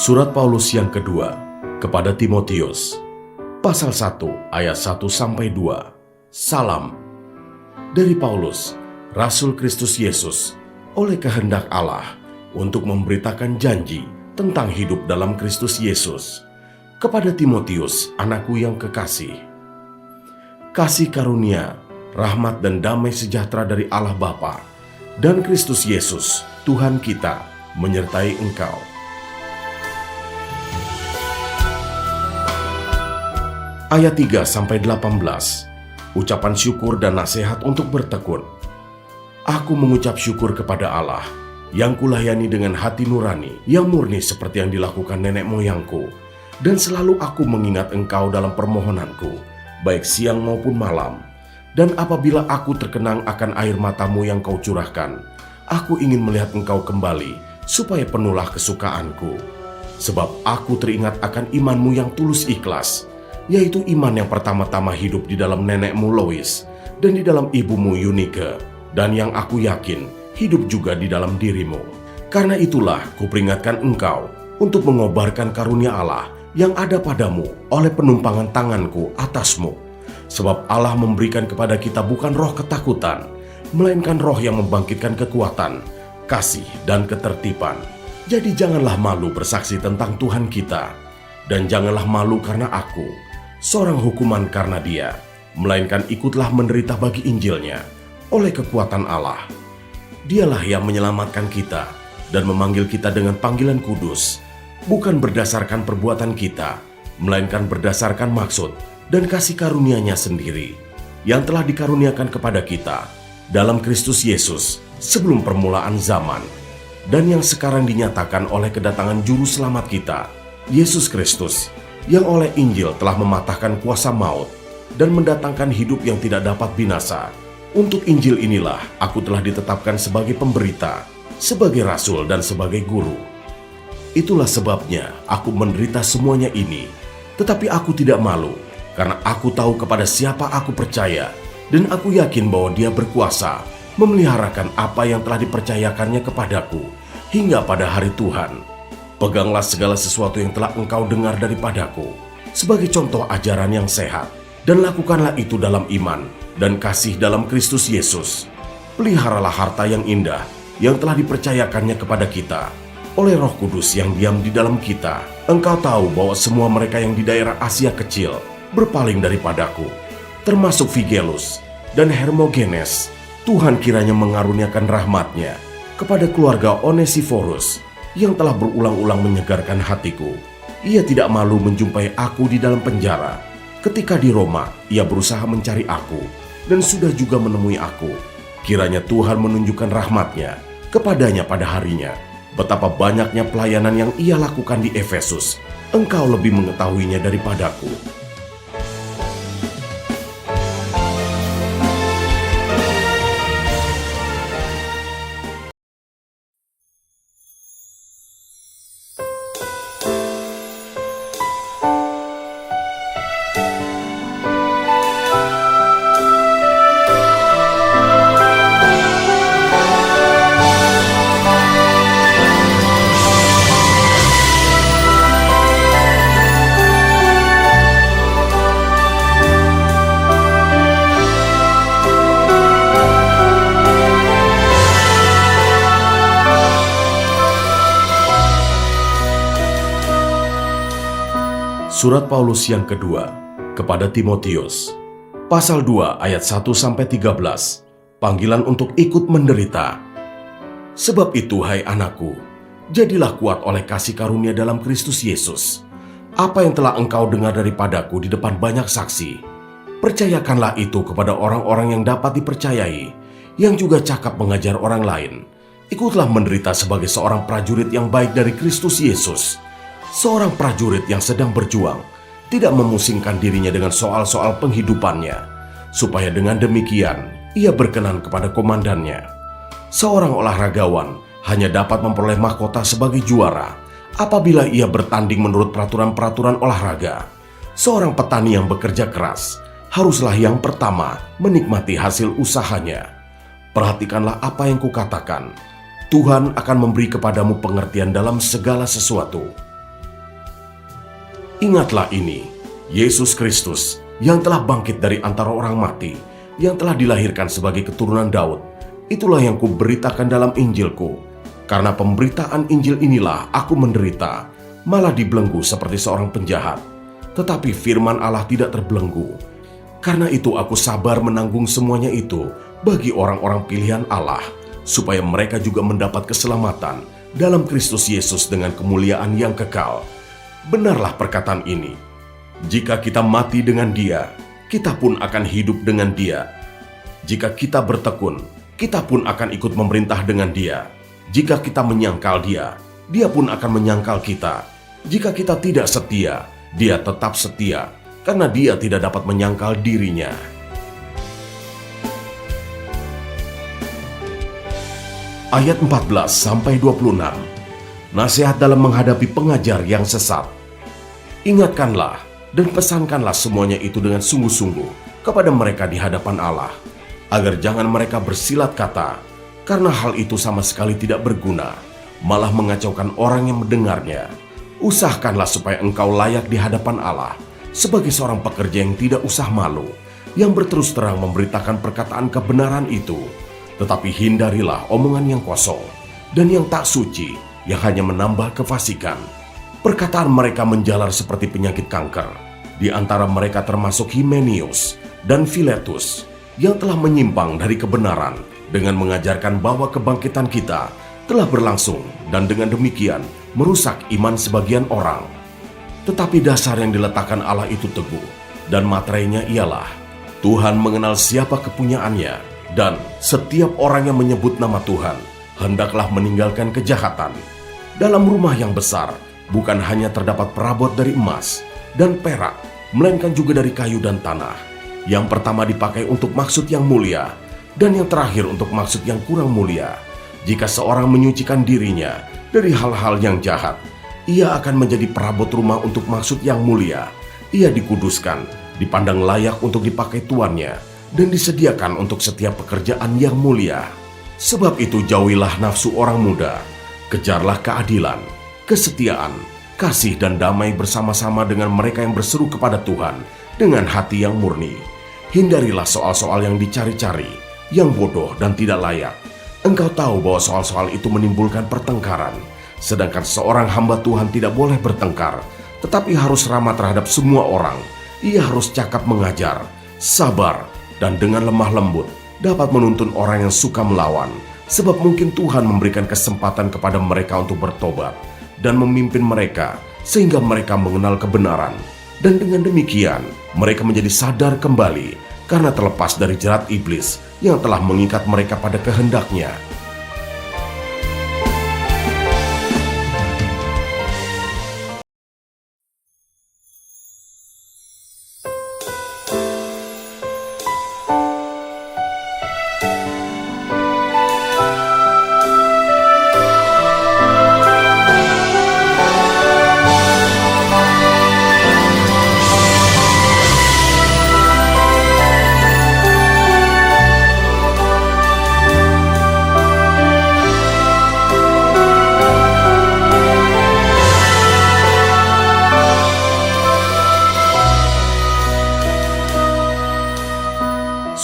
Surat Paulus yang kedua kepada Timotius, pasal 1 ayat 1-2. Salam dari Paulus, Rasul Kristus Yesus, oleh kehendak Allah, untuk memberitakan janji tentang hidup dalam Kristus Yesus, kepada Timotius, anakku yang kekasih. Kasih karunia, rahmat dan damai sejahtera dari Allah Bapa dan Kristus Yesus, Tuhan kita, menyertai engkau. Ayat 3-18, ucapan syukur dan nasihat untuk bertekun. Aku mengucap syukur kepada Allah, yang kulayani dengan hati nurani, yang murni seperti yang dilakukan nenek moyangku, dan selalu aku mengingat engkau dalam permohonanku, baik siang maupun malam. Dan apabila aku terkenang akan air matamu yang kau curahkan, aku ingin melihat engkau kembali, supaya penuhlah kesukaanku. Sebab aku teringat akan imanmu yang tulus ikhlas, yaitu iman yang pertama-tama hidup di dalam nenekmu Lois dan di dalam ibumu Yunike, dan yang aku yakin hidup juga di dalam dirimu. Karena itulah kuperingatkan engkau untuk mengobarkan karunia Allah yang ada padamu oleh penumpangan tanganku atasmu. Sebab Allah memberikan kepada kita bukan roh ketakutan, melainkan roh yang membangkitkan kekuatan, kasih, dan ketertiban. Jadi janganlah malu bersaksi tentang Tuhan kita, dan janganlah malu karena aku, seorang hukuman karena Dia, melainkan ikutlah menderita bagi Injilnya oleh kekuatan Allah. Dialah yang menyelamatkan kita dan memanggil kita dengan panggilan kudus, bukan berdasarkan perbuatan kita, melainkan berdasarkan maksud dan kasih karunia-Nya sendiri, yang telah dikaruniakan kepada kita dalam Kristus Yesus sebelum permulaan zaman, dan yang sekarang dinyatakan oleh kedatangan Juru Selamat kita, Yesus Kristus, yang oleh Injil telah mematahkan kuasa maut dan mendatangkan hidup yang tidak dapat binasa. Untuk Injil inilah aku telah ditetapkan sebagai pemberita, sebagai rasul dan sebagai guru. Itulah sebabnya aku menderita semuanya ini, tetapi aku tidak malu, karena aku tahu kepada siapa aku percaya, dan aku yakin bahwa Dia berkuasa memeliharakan apa yang telah dipercayakannya kepadaku hingga pada hari Tuhan. Peganglah segala sesuatu yang telah engkau dengar daripadaku sebagai contoh ajaran yang sehat, dan lakukanlah itu dalam iman dan kasih dalam Kristus Yesus. Peliharalah harta yang indah yang telah dipercayakannya kepada kita oleh Roh Kudus yang diam di dalam kita. Engkau tahu bahwa semua mereka yang di daerah Asia Kecil berpaling daripadaku, termasuk Figelus dan Hermogenes. Tuhan kiranya mengaruniakan rahmat-Nya kepada keluarga Onesiforus, yang telah berulang-ulang menyegarkan hatiku. Ia tidak malu menjumpai aku di dalam penjara. Ketika di Roma, ia berusaha mencari aku dan sudah juga menemui aku. Kiranya Tuhan menunjukkan rahmat-Nya kepadanya pada harinya. Betapa banyaknya pelayanan yang ia lakukan di Efesus, engkau lebih mengetahuinya daripadaku. Surat Paulus yang kedua kepada Timotius, pasal 2 ayat 1-13, panggilan untuk ikut menderita. Sebab itu, hai anakku, jadilah kuat oleh kasih karunia dalam Kristus Yesus. Apa yang telah engkau dengar daripadaku di depan banyak saksi, percayakanlah itu kepada orang-orang yang dapat dipercayai, yang juga cakap mengajar orang lain. Ikutlah menderita sebagai seorang prajurit yang baik dari Kristus Yesus, seorang prajurit yang sedang berjuang, tidak memusingkan dirinya dengan soal-soal penghidupannya, supaya dengan demikian ia berkenan kepada komandannya. Seorang olahragawan hanya dapat memperoleh mahkota sebagai juara apabila ia bertanding menurut peraturan-peraturan olahraga. Seorang petani yang bekerja keras haruslah yang pertama menikmati hasil usahanya. Perhatikanlah apa yang kukatakan. Tuhan akan memberi kepadamu pengertian dalam segala sesuatu. Ingatlah ini, Yesus Kristus yang telah bangkit dari antara orang mati, yang telah dilahirkan sebagai keturunan Daud. Itulah yang kuberitakan dalam Injilku. Karena pemberitaan Injil inilah aku menderita, malah dibelenggu seperti seorang penjahat. Tetapi firman Allah tidak terbelenggu. Karena itu aku sabar menanggung semuanya itu bagi orang-orang pilihan Allah, supaya mereka juga mendapat keselamatan dalam Kristus Yesus dengan kemuliaan yang kekal. Benarlah perkataan ini. Jika kita mati dengan Dia, kita pun akan hidup dengan Dia. Jika kita bertekun, kita pun akan ikut memerintah dengan Dia. Jika kita menyangkal Dia, Dia pun akan menyangkal kita. Jika kita tidak setia, Dia tetap setia, karena Dia tidak dapat menyangkal dirinya. Ayat 14-26. Nasihat dalam menghadapi pengajar yang sesat. Ingatkanlah dan pesankanlah semuanya itu dengan sungguh-sungguh kepada mereka di hadapan Allah, agar jangan mereka bersilat kata, karena hal itu sama sekali tidak berguna, malah mengacaukan orang yang mendengarnya. Usahakanlah supaya engkau layak di hadapan Allah sebagai seorang pekerja yang tidak usah malu, yang berterus terang memberitakan perkataan kebenaran itu. Tetapi hindarilah omongan yang kosong dan yang tak suci, yang hanya menambah kefasikan. Perkataan mereka menjalar seperti penyakit kanker. Di antara mereka termasuk Himenius dan Filetus, yang telah menyimpang dari kebenaran dengan mengajarkan bahwa kebangkitan kita telah berlangsung, dan dengan demikian merusak iman sebagian orang. Tetapi dasar yang diletakkan Allah itu teguh, dan materainya ialah Tuhan mengenal siapa kepunyaannya, dan setiap orang yang menyebut nama Tuhan hendaklah meninggalkan kejahatan. Dalam rumah yang besar bukan hanya terdapat perabot dari emas dan perak, melainkan juga dari kayu dan tanah. Yang pertama dipakai untuk maksud yang mulia, dan yang terakhir untuk maksud yang kurang mulia. Jika seorang menyucikan dirinya dari hal-hal yang jahat, ia akan menjadi perabot rumah untuk maksud yang mulia. Ia dikuduskan, dipandang layak untuk dipakai tuannya, dan disediakan untuk setiap pekerjaan yang mulia. Sebab itu jauhilah nafsu orang muda, kejarlah keadilan, kesetiaan, kasih dan damai bersama-sama dengan mereka yang berseru kepada Tuhan dengan hati yang murni. Hindarilah soal-soal yang dicari-cari, yang bodoh dan tidak layak. Engkau tahu bahwa soal-soal itu menimbulkan pertengkaran, sedangkan seorang hamba Tuhan tidak boleh bertengkar, tetapi harus ramah terhadap semua orang. Ia harus cakap mengajar, sabar, dan dengan lemah lembut dapat menuntun orang yang suka melawan, sebab mungkin Tuhan memberikan kesempatan kepada mereka untuk bertobat dan memimpin mereka sehingga mereka mengenal kebenaran, dan dengan demikian mereka menjadi sadar kembali karena terlepas dari jerat iblis yang telah mengikat mereka pada kehendaknya.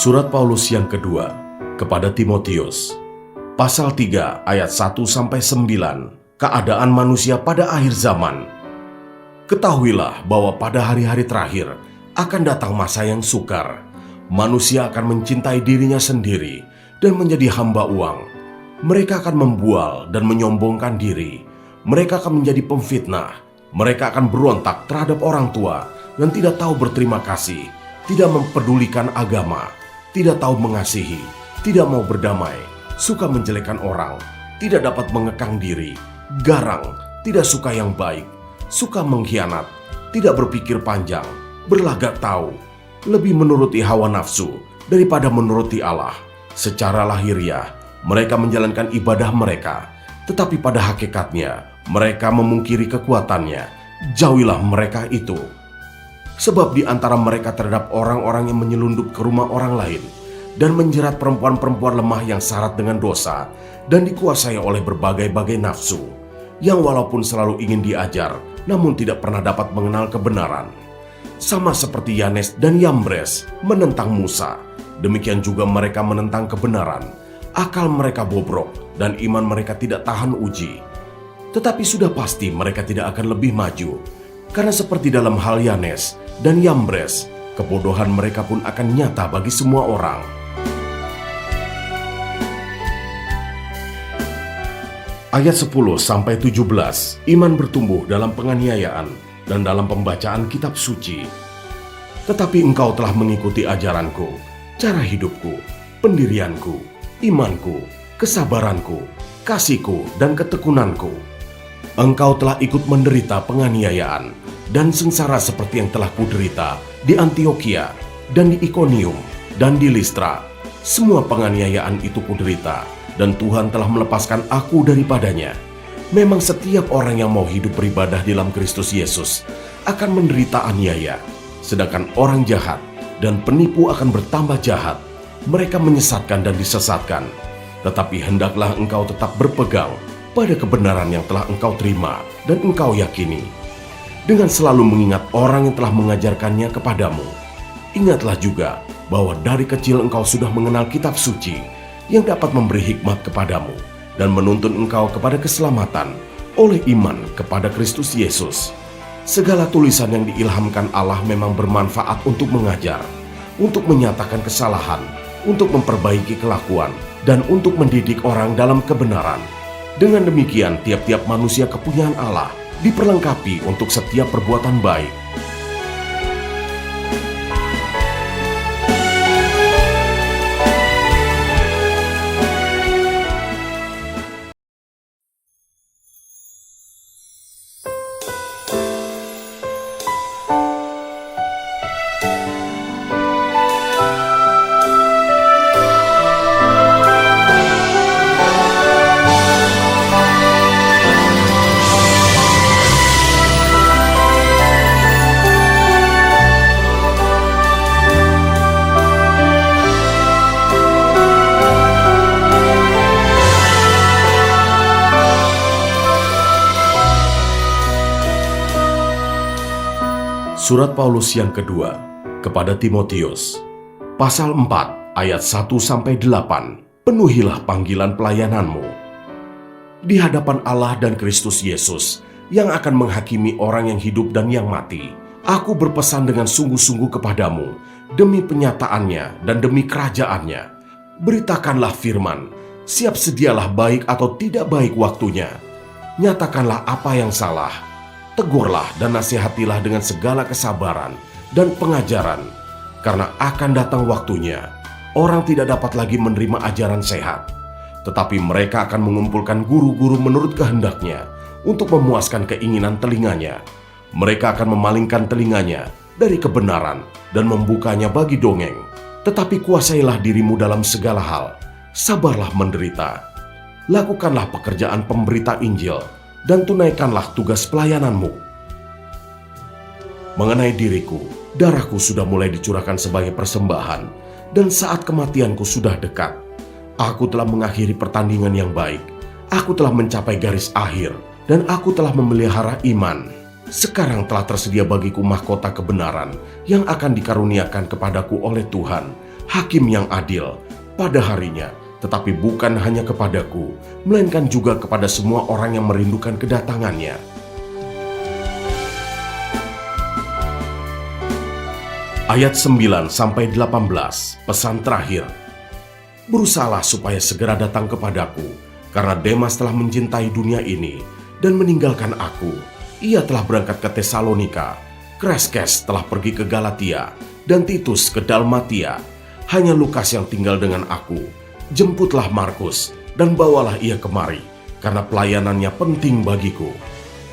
Surat Paulus yang kedua kepada Timotius, pasal 3 ayat 1-9, keadaan manusia pada akhir zaman. Ketahuilah bahwa pada hari-hari terakhir akan datang masa yang sukar. Manusia akan mencintai dirinya sendiri dan menjadi hamba uang. Mereka akan membual dan menyombongkan diri. Mereka akan menjadi pemfitnah. Mereka akan berontak terhadap orang tua dan tidak tahu berterima kasih, tidak mempedulikan agama, tidak tahu mengasihi, tidak mau berdamai, suka menjelekkan orang, tidak dapat mengekang diri, garang, tidak suka yang baik, suka mengkhianat, tidak berpikir panjang, berlagak tahu, lebih menuruti hawa nafsu daripada menuruti Allah. Secara lahiriah, mereka menjalankan ibadah mereka, tetapi pada hakikatnya mereka memungkiri kekuatannya. Jauhilah mereka itu. Sebab di antara mereka terdapat orang-orang yang menyelundup ke rumah orang lain dan menjerat perempuan-perempuan lemah yang syarat dengan dosa dan dikuasai oleh berbagai-bagai nafsu. yang walaupun selalu ingin diajar, namun tidak pernah dapat mengenal kebenaran. Sama seperti Yanes dan Yambres menentang Musa, demikian juga mereka menentang kebenaran. Akal mereka bobrok dan iman mereka tidak tahan uji. Tetapi sudah pasti mereka tidak akan lebih maju, karena seperti dalam hal Yanes dan Yambres, kebodohan mereka pun akan nyata bagi semua orang. Ayat 10-17, iman bertumbuh dalam penganiayaan dan dalam pembacaan kitab suci. Tetapi engkau telah mengikuti ajaranku, cara hidupku, pendirianku, imanku, kesabaranku, kasihku, dan ketekunanku. Engkau telah ikut menderita penganiayaan dan sengsara seperti yang telah kuderita di Antiokhia dan di Ikonium dan di Listra. Semua penganiayaan itu kuderita, dan Tuhan telah melepaskan aku daripadanya. Memang setiap orang yang mau hidup beribadah di dalam Kristus Yesus akan menderita aniaya, sedangkan orang jahat dan penipu akan bertambah jahat. Mereka menyesatkan dan disesatkan. Tetapi hendaklah engkau tetap berpegang pada kebenaran yang telah engkau terima dan engkau yakini, dengan selalu mengingat orang yang telah mengajarkannya kepadamu. Ingatlah juga bahwa dari kecil engkau sudah mengenal kitab suci yang dapat memberi hikmat kepadamu dan menuntun engkau kepada keselamatan oleh iman kepada Kristus Yesus. Segala tulisan yang diilhamkan Allah memang bermanfaat untuk mengajar, untuk menyatakan kesalahan, untuk memperbaiki kelakuan, dan untuk mendidik orang dalam kebenaran. Dengan demikian, tiap-tiap manusia kepunyaan Allah diperlengkapi untuk setiap perbuatan baik. Surat Paulus yang kedua kepada Timotius, pasal 4 ayat 1-8. Penuhilah panggilan pelayananmu. Di hadapan Allah dan Kristus Yesus yang akan menghakimi orang yang hidup dan yang mati, aku berpesan dengan sungguh-sungguh kepadamu demi penyataannya dan demi kerajaannya. Beritakanlah firman, siap sedialah baik atau tidak baik waktunya. Nyatakanlah apa yang salah. Tegurlah dan nasihatilah dengan segala kesabaran dan pengajaran, karena akan datang waktunya orang tidak dapat lagi menerima ajaran sehat, tetapi mereka akan mengumpulkan guru-guru menurut kehendaknya untuk memuaskan keinginan telinganya. Mereka akan memalingkan telinganya dari kebenaran dan membukanya bagi dongeng. Tetapi kuasailah dirimu dalam segala hal, sabarlah menderita. Lakukanlah pekerjaan pemberita Injil dan tunaikanlah tugas pelayananmu. Mengenai diriku, darahku sudah mulai dicurahkan sebagai persembahan, dan saat kematianku sudah dekat. Aku telah mengakhiri pertandingan yang baik. Aku telah mencapai garis akhir, dan aku telah memelihara iman. Sekarang telah tersedia bagiku mahkota kebenaran yang akan dikaruniakan kepadaku oleh Tuhan, Hakim yang adil, pada harinya. Tetapi bukan hanya kepadaku, melainkan juga kepada semua orang yang merindukan kedatangannya. Ayat 9-18, pesan terakhir. Berusahalah supaya segera datang kepadaku, karena Demas telah mencintai dunia ini dan meninggalkan aku. Ia telah berangkat ke Tesalonika, Kreskes telah pergi ke Galatia, dan Titus ke Dalmatia. Hanya Lukas yang tinggal dengan aku. Jemputlah Markus dan bawalah ia kemari, karena pelayanannya penting bagiku.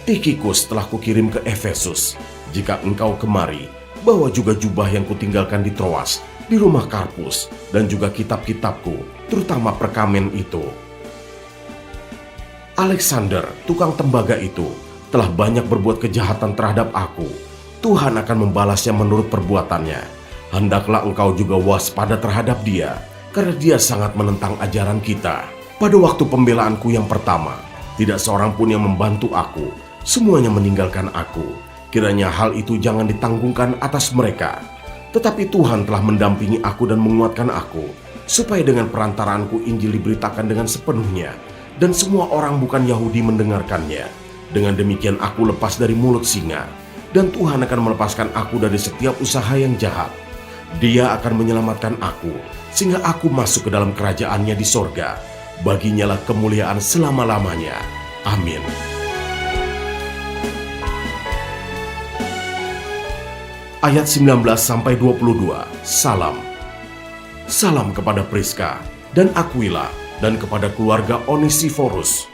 Tikhikus telah kukirim ke Efesus. Jika engkau kemari, bawa juga jubah yang kutinggalkan di Troas, di rumah Karpus, dan juga kitab-kitabku, terutama perkamen itu. Alexander, tukang tembaga itu, telah banyak berbuat kejahatan terhadap aku. Tuhan akan membalasnya menurut perbuatannya. Hendaklah engkau juga waspada terhadap dia, karena dia sangat menentang ajaran kita. Pada waktu pembelaanku yang pertama, Tidak seorang pun yang membantu aku. Semuanya meninggalkan aku. Kiranya hal itu jangan ditanggungkan atas mereka. Tetapi Tuhan telah mendampingi aku dan menguatkan aku, supaya dengan perantaraanku Injil diberitakan dengan sepenuhnya, dan semua orang bukan Yahudi mendengarkannya. Dengan demikian aku lepas dari mulut singa, dan Tuhan akan melepaskan aku dari setiap usaha yang jahat. Dia akan menyelamatkan aku, sehingga aku masuk ke dalam kerajaan-Nya di sorga. Baginya lah kemuliaan selama-lamanya. Amin. Ayat 19-22. Salam. Salam kepada Priska dan Aquila dan kepada keluarga Onesiforus.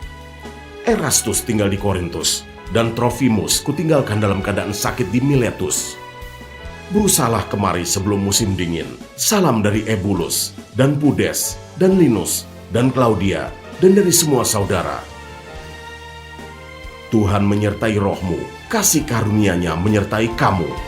Erastus tinggal di Korintus, dan Trofimus kutinggalkan dalam keadaan sakit di Miletus. Berusahalah kemari sebelum musim dingin. Salam dari Ebulus, dan Pudes, dan Linus, dan Claudia, dan dari semua saudara. Tuhan menyertai rohmu, kasih karunia-Nya menyertai kamu.